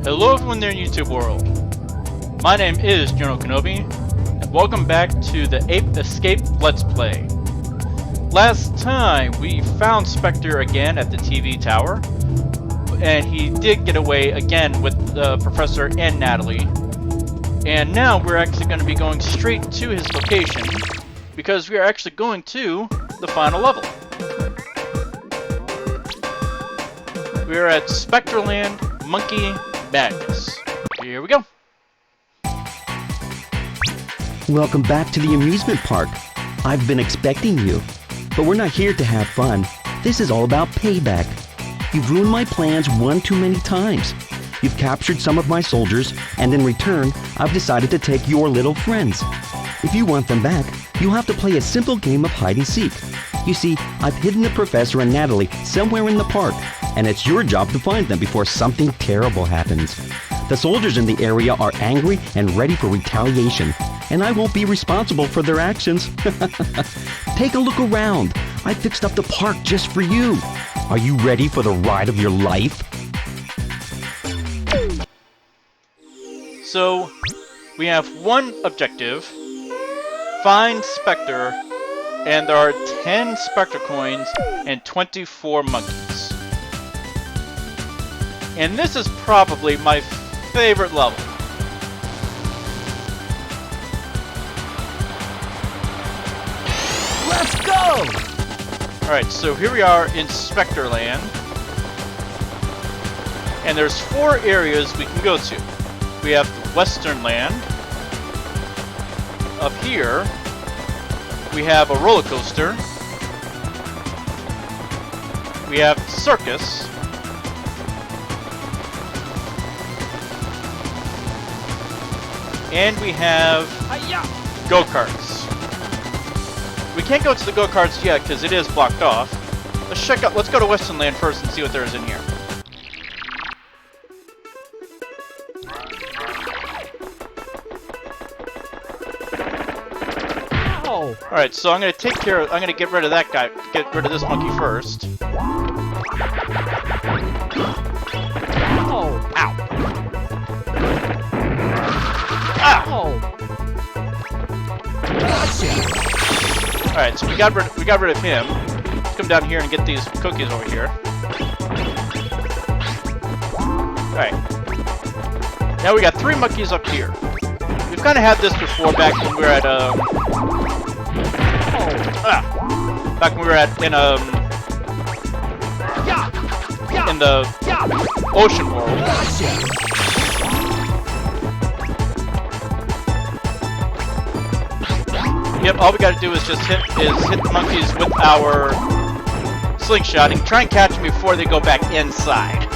Hello everyone there in YouTube world. My name is General Kenobi, and welcome back to the Ape Escape Let's Play. Last time we found Spectre again at the TV tower, and he did get away again with the Professor and Natalie. And now we're actually going to be going straight to his location, because we are actually going to the final level. We are at Spectreland Monkey Madness. Here we go. Welcome back to the amusement park. I've been expecting you. But we're not here to have fun. This is all about payback. You've ruined my plans one too many times. You've captured some of my soldiers, and in return, I've decided to take your little friends. If you want them back, you'll have to play a simple game of hide and seek. You see, I've hidden the Professor and Natalie somewhere in the park, and it's your job to find them before something terrible happens. The soldiers in the area are angry and ready for retaliation, and I won't be responsible for their actions. Take a look around. I fixed up the park just for you. Are you ready for the ride of your life? So, we have one objective. Find Spectre, and there are 10 Spectre coins and 24 monkeys. And this is probably my favorite level. Let's go! Alright, so here we are in Spectreland. And there's 4 areas we can go to. We have the Western Land. Up here, we have a roller coaster. We have circus. And we have go-karts. We can't go to the go-karts yet because it is blocked off. Let's go to Western Land first and see what there is in here. Alright, so I'm gonna get rid of that guy, get rid of this monkey first. Oh. Ow! Ah! Gotcha. Alright, so we got rid of him. Let's come down here and get these cookies over here. Alright. Now we got 3 monkeys up here. We've kinda had this before back when we were at back when we were in the ocean world. Yep, all we gotta do is just hit the monkeys with our slingshot and try and catch them before they go back inside.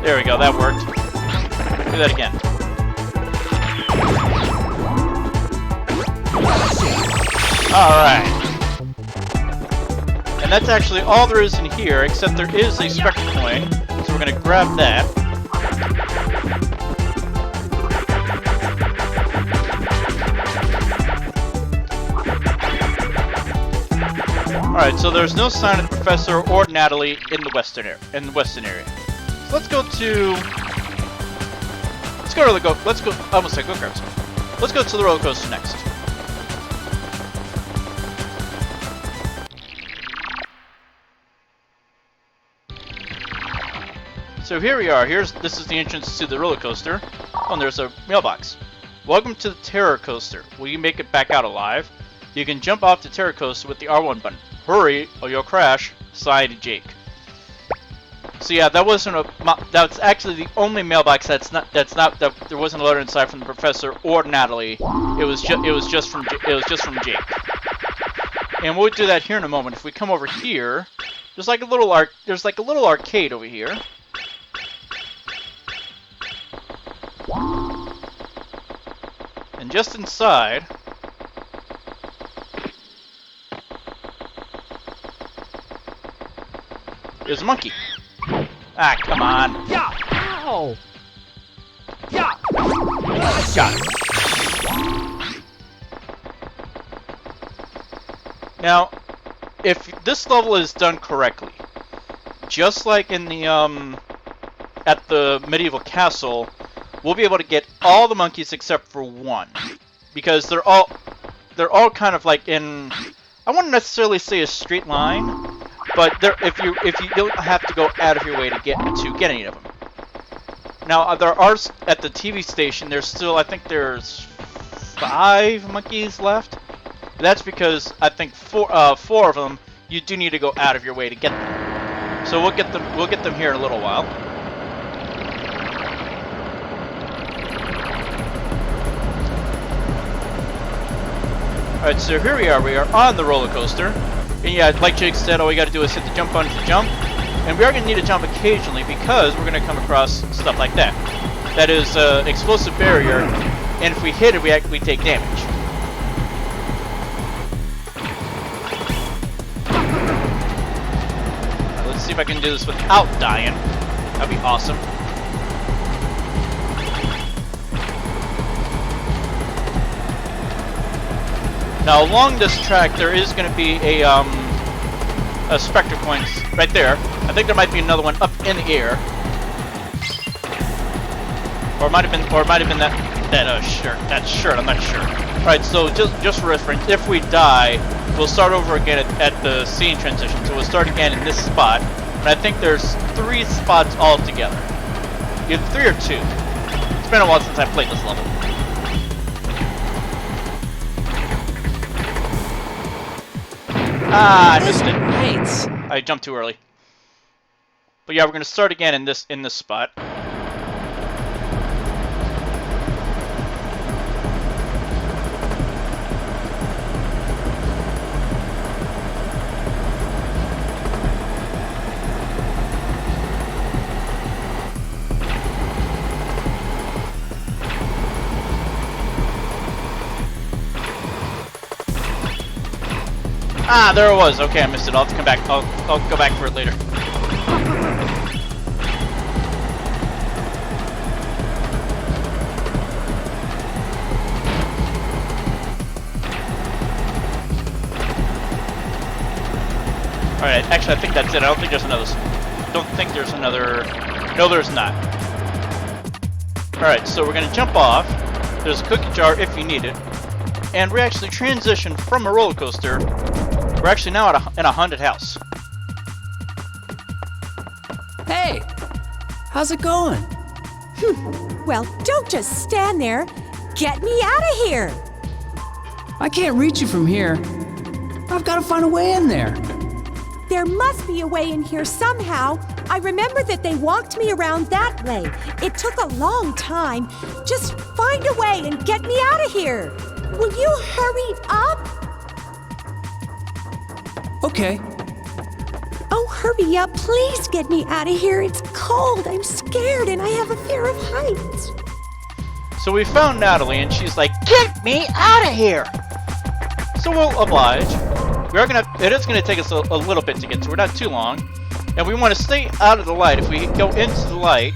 There we go, that worked. Do that again. Alright. And that's actually all there is in here, except there is a Spectre coin, so we're gonna grab that. Alright, so there's no sign of the Professor or Natalie in the western area. So let's go to I almost said go-karts. Let's go to the roller coaster next. So here we are. This is the entrance to the roller coaster. Oh, and there's a mailbox. Welcome to the Terror Coaster. Will you make it back out alive? You can jump off the Terror Coaster with the R1 button. Hurry, or you'll crash. Signed, Jake. So yeah, that's actually the only mailbox that there wasn't a letter inside from the Professor or Natalie. It was just from Jake. And we'll do that here in a moment. If we come over here, there's like a little arcade over here. And just inside is a monkey. Ah, come on. Yeah. Ow. Yeah. Got it. Now, if this level is done correctly, just like in the at the medieval castle, we'll be able to get all the monkeys except for one, because they're all kind of like in, I wouldn't necessarily say a straight line, but if you don't have to go out of your way to get any of them. Now there are at the TV station. There's still, I think there's 5 monkeys left. That's because I think 4 of them you do need to go out of your way to get them. So we'll get them here in a little while. Alright, so here we are. We are on the roller coaster. And yeah, like Jake said, all we gotta do is hit the jump button to jump. And we are gonna need to jump occasionally because we're gonna come across stuff like that. That is explosive barrier, and if we hit it, we take damage. Right, let's see if I can do this without dying. That'd be awesome. Now along this track there is going to be a spectre points right there. I think there might be another one up in the air, or it might have been that shirt. I'm not sure. All right, so just for reference, if we die, we'll start over again at the scene transition. So we'll start again in this spot, and I think there's 3 spots altogether. Either 3 or 2. It's been a while since I played this level. Ah, I missed it. Right. I jumped too early. But yeah, we're gonna start again in this spot. Ah, there it was. Okay, I missed it. I'll have to come back. I'll go back for it later. Alright, actually I think that's it. I don't think there's another... No, there's not. Alright, so we're gonna jump off. There's a cookie jar if you need it. And we actually transitioned from a roller coaster. We're actually now in a haunted house. Hey, how's it going? Well, don't just stand there. Get me out of here. I can't reach you from here. I've got to find a way in there. There must be a way in here somehow. I remember that they walked me around that way. It took a long time. Just find a way and get me out of here. Will you hurry up? Okay. Oh, hurry up. Please get me out of here. It's cold. I'm scared and I have a fear of heights. So we found Natalie and she's like, "Get me out of here!" So we'll oblige. It is gonna take us a little bit to get to her, not too long. And we want to stay out of the light. If we go into the light,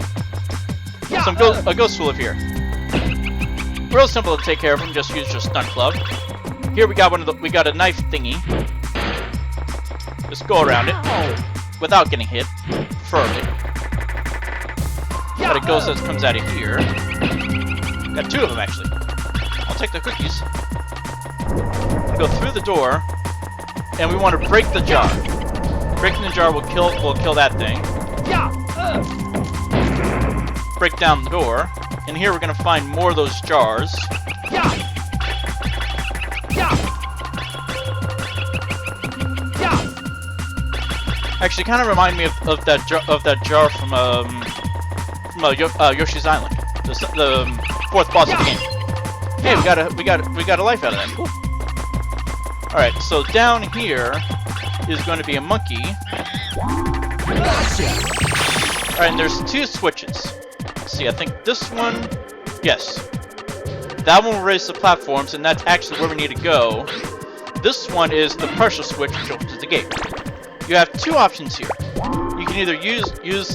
a ghost will appear. Real simple to take care of them. Just use your stunt club. Here we got a knife thingy. Just go around it without getting hit, preferably. But a ghost that comes out of here. Got 2 of them actually. I'll take the cookies. Go through the door, and we want to break the jar. Breaking the jar will kill that thing. Break down the door, and here we're gonna find more of those jars. Actually, kind of remind me of that jar from Yoshi's Island, the 4th boss of the game. Hey, we got a life out of that. Cool. All right, so down here is going to be a monkey. All right, and there's 2 switches. Let's see, I think this one, yes, that one will raise the platforms, and that's actually where we need to go. This one is the pressure switch which opens the gate. You have 2 options here. You can either use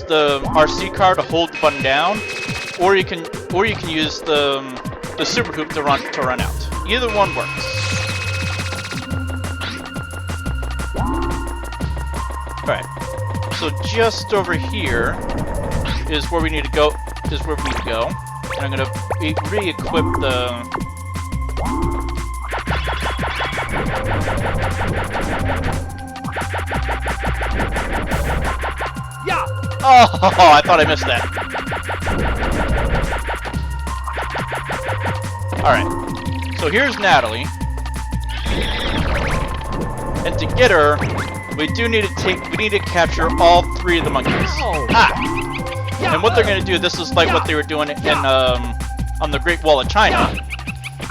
the RC car to hold the button down, or you can use the super hoop to run out. Either one works. Alright. So just over here is where we need to go. Is where we need to go. And I'm gonna re-equip the. Yeah. Oh, I thought I missed that. Alright. So here's Natalie. And to get her, we need to capture all 3 of the monkeys. Ah! And what they're gonna do, this is like what they were doing in on the Great Wall of China.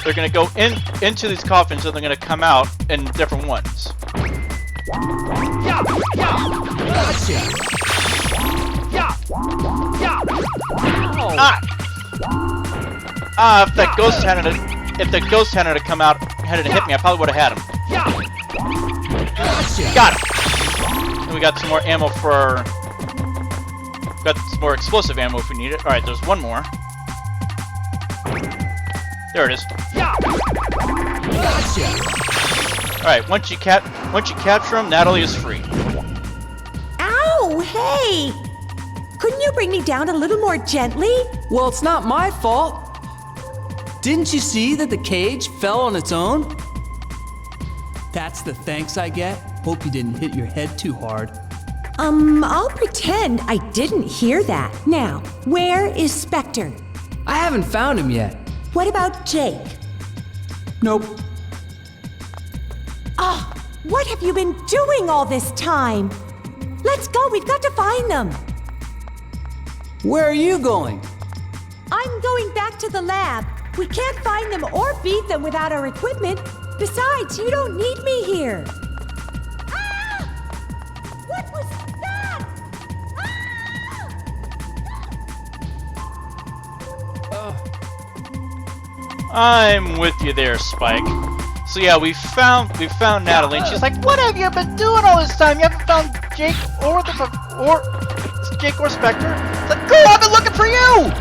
They're gonna go into these coffins and they're gonna come out in different ones. Ah! If that ghost hadn't come out, hadn't hit me, I probably would have had him. Got him. And we got some more ammo for our. Got some more explosive ammo if we need it. Alright, there's one more. There it is. Alright, once you capture him, Natalie is free. Ow! Hey! Couldn't you bring me down a little more gently? Well, it's not my fault. Didn't you see that the cage fell on its own? That's the thanks I get. Hope you didn't hit your head too hard. I'll pretend I didn't hear that. Now, where is Spectre? I haven't found him yet. What about Jake? Nope. Ah, what have you been doing all this time? Let's go, we've got to find them. Where are you going? I'm going back to the lab. We can't find them or beat them without our equipment. Besides, you don't need me here. Ah! What was that? I'm with you there, Spike. So yeah, we found Natalie, and she's like, "What have you been doing all this time? You haven't found Jake or Spectre?" It's like, "Girl, I've been looking for you!"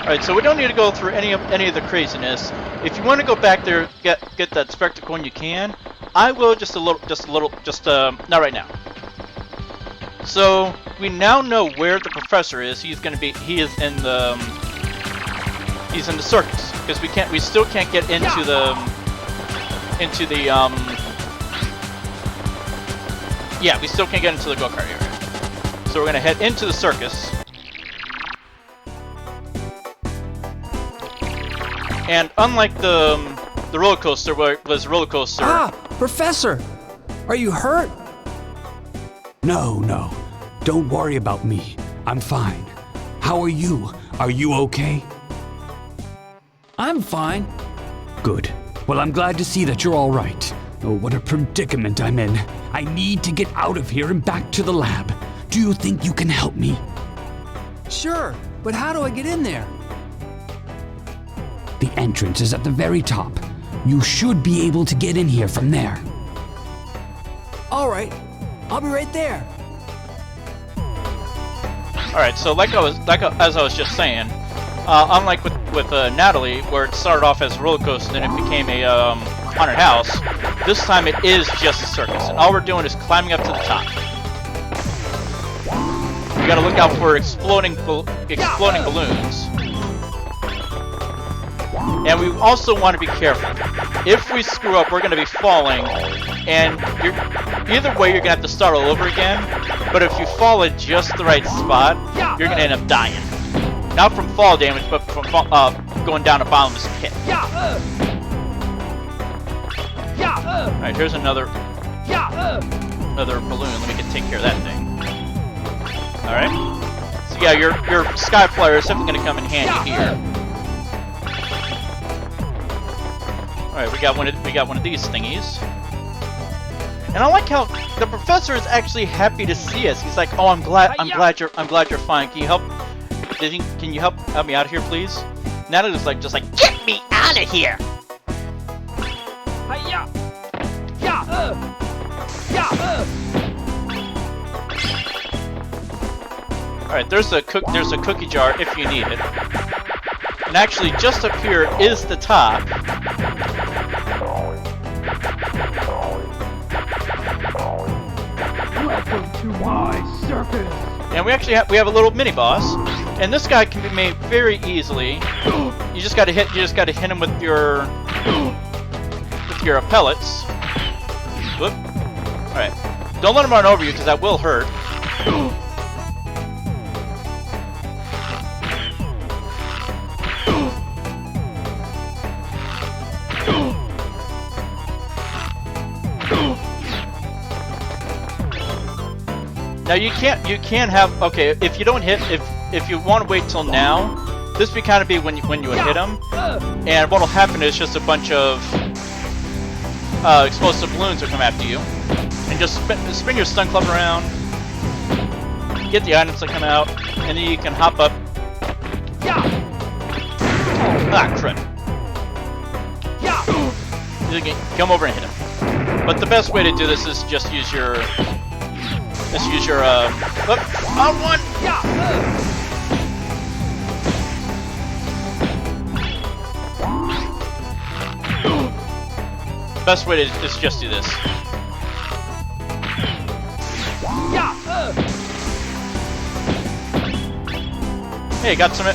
All right, so we don't need to go through any of the craziness. If you want to go back there, get that Spectre coin, you can. I will just not right now. So we now know where the professor is. He is in the circus because we still can't get into the we still can't get into the go-kart area. So we're gonna head into the circus. And unlike the roller coaster, where it was a roller coaster. Ah, Professor, are you hurt? No. Don't worry about me. I'm fine. How are you? Are you okay? I'm fine. Good. Well, I'm glad to see that you're all right. Oh, what a predicament I'm in. I need to get out of here and back to the lab. Do you think you can help me? Sure, but how do I get in there? The entrance is at the very top. You should be able to get in here from there. All right, I'll be right there. All right, so as I was just saying, unlike with Natalie, where it started off as a roller coaster and it became a haunted house, this time it is just a circus, and all we're doing is climbing up to the top. You got to look out for exploding balloons. And we also want to be careful. If we screw up, we're going to be falling, and either way, you're going to have to start all over again. But if you fall at just the right spot, you're going to end up dying. Not from fall damage, but from going down a bottomless pit. Alright, here's another balloon. Let me take care of that thing. Alright. So yeah, your sky flyer is definitely going to come in handy here. Alright, we got one of these thingies. And I like how the professor is actually happy to see us. He's like, "Oh, I'm glad you're fine. Can you help me out of here, please?" Natalie's like, "Get me out of here!" Alright, there's a cookie jar if you need it. And actually, just up here is the top. to my circus. And we actually have a little mini boss, and this guy can be made very easily. You just gotta hit him with your pellets. Whoop. All right. Don't let him run over you, because that will hurt. Now you can't have, okay, if you don't hit, if you want to wait till now, this would kind of be when you would hit him, and what'll happen is just a bunch of explosive balloons will come after you, and just spin your stun club around, get the items that come out, and then you can hop up. Ah, crap. You can come over and hit him. But the best way to do this is just use your on one! Best way to is just do this. Hey, got some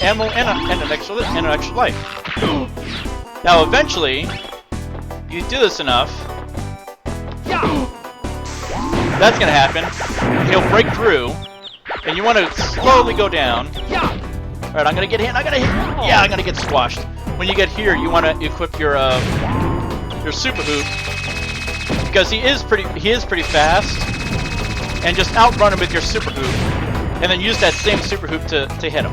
ammo and an extra life. Now eventually, you do this enough. That's gonna happen. He'll break through, and you want to slowly go down. Alright, I'm gonna get hit. Yeah, I'm gonna get squashed. When you get here, you want to equip your super hoop, because he is pretty fast, and just outrun him with your super hoop, and then use that same super hoop to hit him.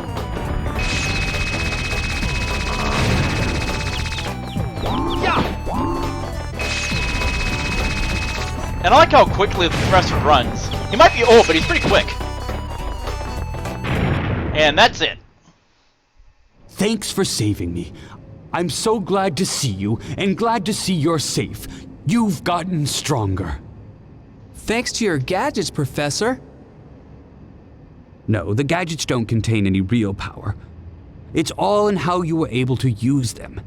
And I like how quickly the professor runs. He might be old, but he's pretty quick. And that's it. Thanks for saving me. I'm so glad to see you, and glad to see you're safe. You've gotten stronger. Thanks to your gadgets, Professor. No, the gadgets don't contain any real power. It's all in how you were able to use them.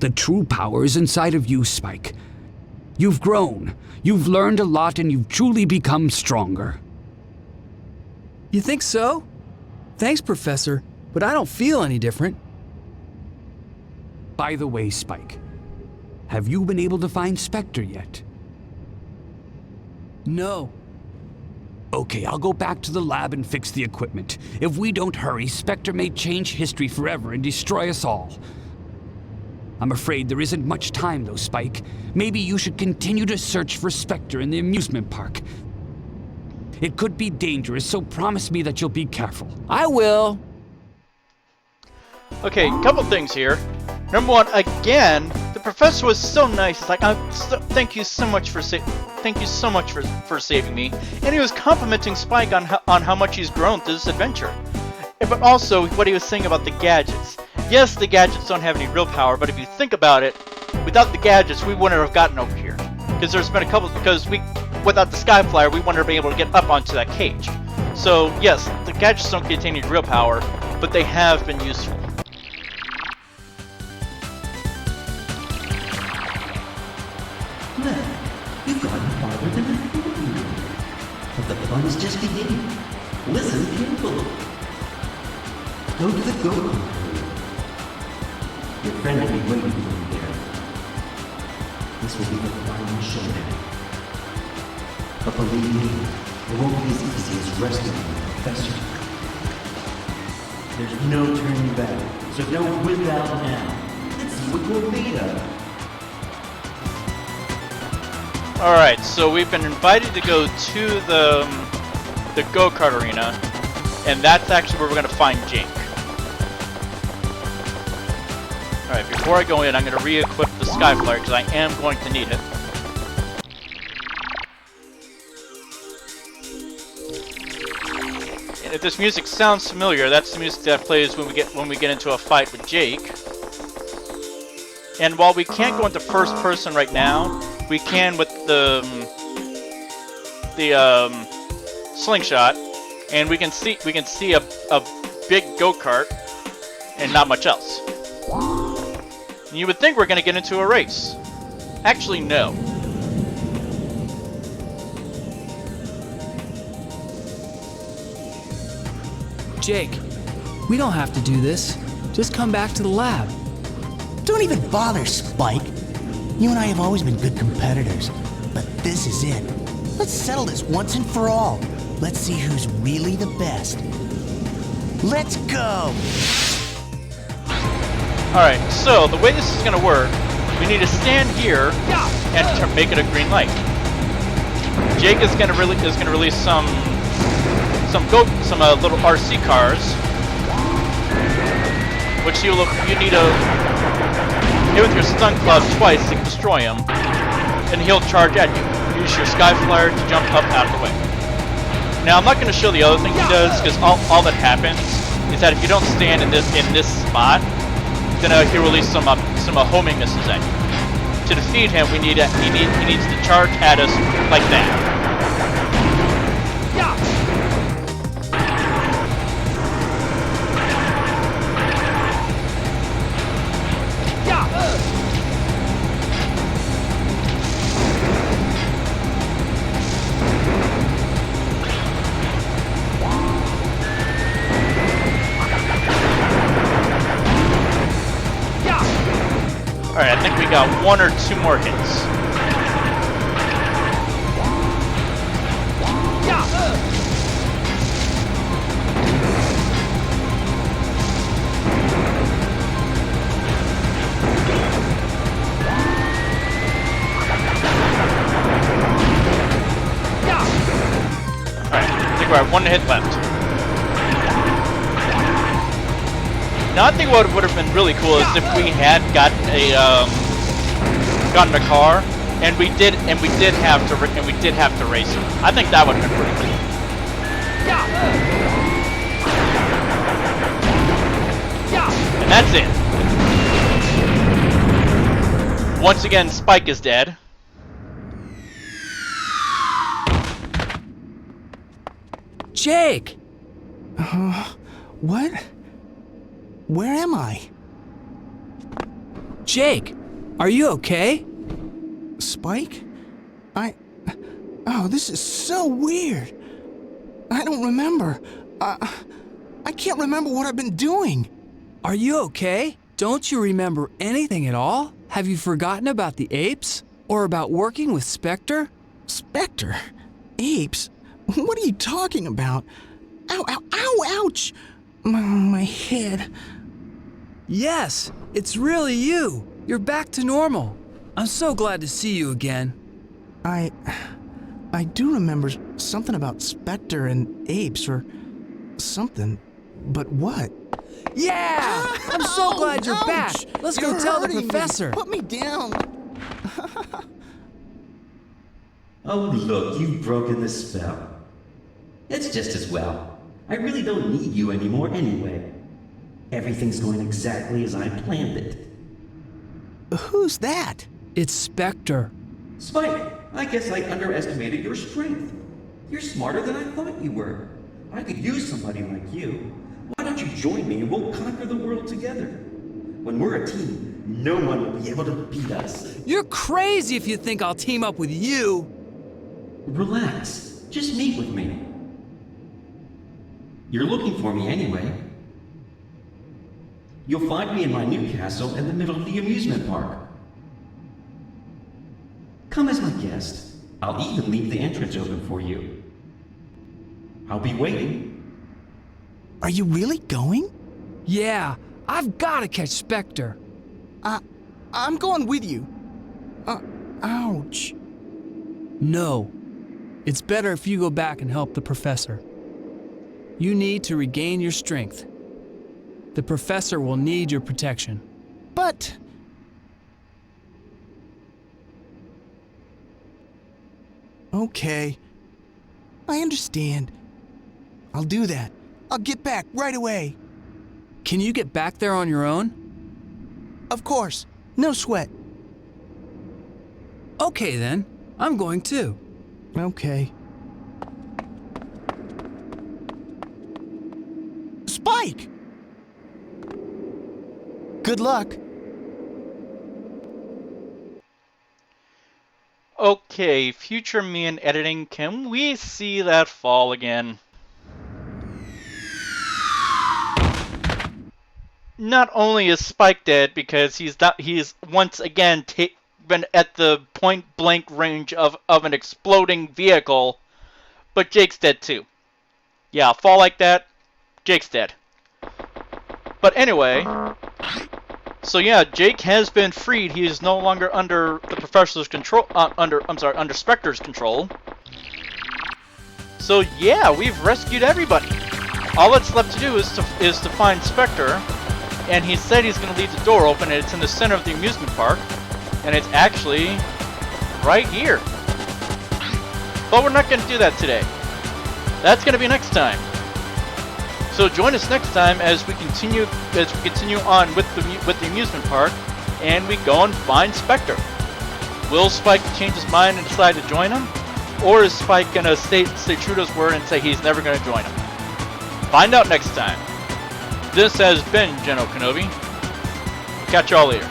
The true power is inside of you, Spike. You've grown, you've learned a lot, and you've truly become stronger. You think so? Thanks, Professor, but I don't feel any different. By the way, Spike, have you been able to find Spectre yet? No. Okay, I'll go back to the lab and fix the equipment. If we don't hurry, Spectre may change history forever and destroy us all. I'm afraid there isn't much time though, Spike. Maybe you should continue to search for Spectre in the amusement park. It could be dangerous, so promise me that you'll be careful. I will. Okay, couple things here. Number one, again, the professor was so nice. He's like, "Thank you so much for saving me," and he was complimenting Spike on how much he's grown through this adventure. But also, what he was saying about the gadgets. Yes, the gadgets don't have any real power, but if you think about it, without the gadgets, we wouldn't have gotten over here. Because there's been a couple. Without the Sky Flyer, we wouldn't have been able to get up onto that cage. So yes, the gadgets don't contain any real power, but they have been useful. Well, you've gotten farther than I thought you would. But the fun is just beginning. Listen carefully. Go to the gokart. Your friend will be waiting for you there. This will be the final showdown. But believe me, it won't be as easy as rescuing the professor. There's no turning back, so don't quit out now. Let's see what you're made of. Alright, so we've been invited to go to the go-kart arena, and that's actually where we're going to find Jake. Alright, before I go in, I'm going to re-equip the Sky Flyer, because I am going to need it. And if this music sounds familiar, that's the music that plays when we get into a fight with Jake. And while we can't go into first person right now, we can with the slingshot, and we can see a big go-kart and not much else. And you would think we're going to get into a race. Actually, no. Jake, we don't have to do this. Just come back to the lab. Don't even bother, Spike. You and I have always been good competitors, but this is it. Let's settle this once and for all. Let's see who's really the best. Let's go! Alright, so the way this is going to work, we need to stand here and make it a green light. Jake is going to release some little RC cars, which you need to hit with your stun club twice to destroy him, and he'll charge at you. Use your sky flyer to jump up out of the way. Now I'm not going to show the other thing he does, because all that happens is that if you don't stand in this spot, then he'll release some homing missiles at you. To defeat him, he needs to charge at us like that. Alright, I think we got one or two more hits. Alright, I think we're at one hit left. Now I think what would have been really cool is if we had gotten a car and we did have to race it. I think that would have been pretty cool. And that's it. Once again, Spike is dead. Jake! What? Where am I? Jake, are you okay? Spike? Oh, this is so weird. I don't remember. I can't remember what I've been doing. Are you okay? Don't you remember anything at all? Have you forgotten about the apes? Or about working with Spectre? Spectre? Apes? What are you talking about? Ow, ow, ow, ouch! My head. Yes, it's really you. You're back to normal. I'm so glad to see you again. I do remember something about Spectre and apes or something, but what? Yeah! I'm so glad you're back. Let's go tell the professor. Put me down. Oh, look, you've broken the spell. It's just as well. I really don't need you anymore anyway. Everything's going exactly as I planned it. Who's that? It's Spectre. Spike, I guess I underestimated your strength. You're smarter than I thought you were. I could use somebody like you. Why don't you join me and we'll conquer the world together? When we're a team, no one will be able to beat us. You're crazy if you think I'll team up with you. Relax. Just meet with me. You're looking for me anyway. You'll find me in my new castle in the middle of the amusement park. Come as my guest. I'll even leave the entrance open for you. I'll be waiting. Are you really going? Yeah, I've got to catch Spectre. I'm going with you. Ouch. No. It's better if you go back and help the professor. You need to regain your strength. The professor will need your protection. But... Okay. I understand. I'll do that. I'll get back right away. Can you get back there on your own? Of course. No sweat. Okay then. I'm going too. Okay. Spike! Good luck. Okay, future me in editing, can we see that fall again? not only is Spike dead because he's once again been at the point blank range of an exploding vehicle, but Jake's dead too. Yeah, a fall like that, Jake's dead. But anyway, so yeah, Jake has been freed. He is no longer under the professor's control. Under Spectre's control. So yeah, we've rescued everybody. All that's left to do is to find Spectre, and he said he's going to leave the door open, and it's in the center of the amusement park, and it's actually right here. But we're not going to do that today. That's going to be next time. So join us next time as we continue on with the amusement park, and we go and find Spectre. Will Spike change his mind and decide to join him, or is Spike gonna stay true to his word and say he's never gonna join him? Find out next time. This has been Geno Kenobi. Catch y'all later.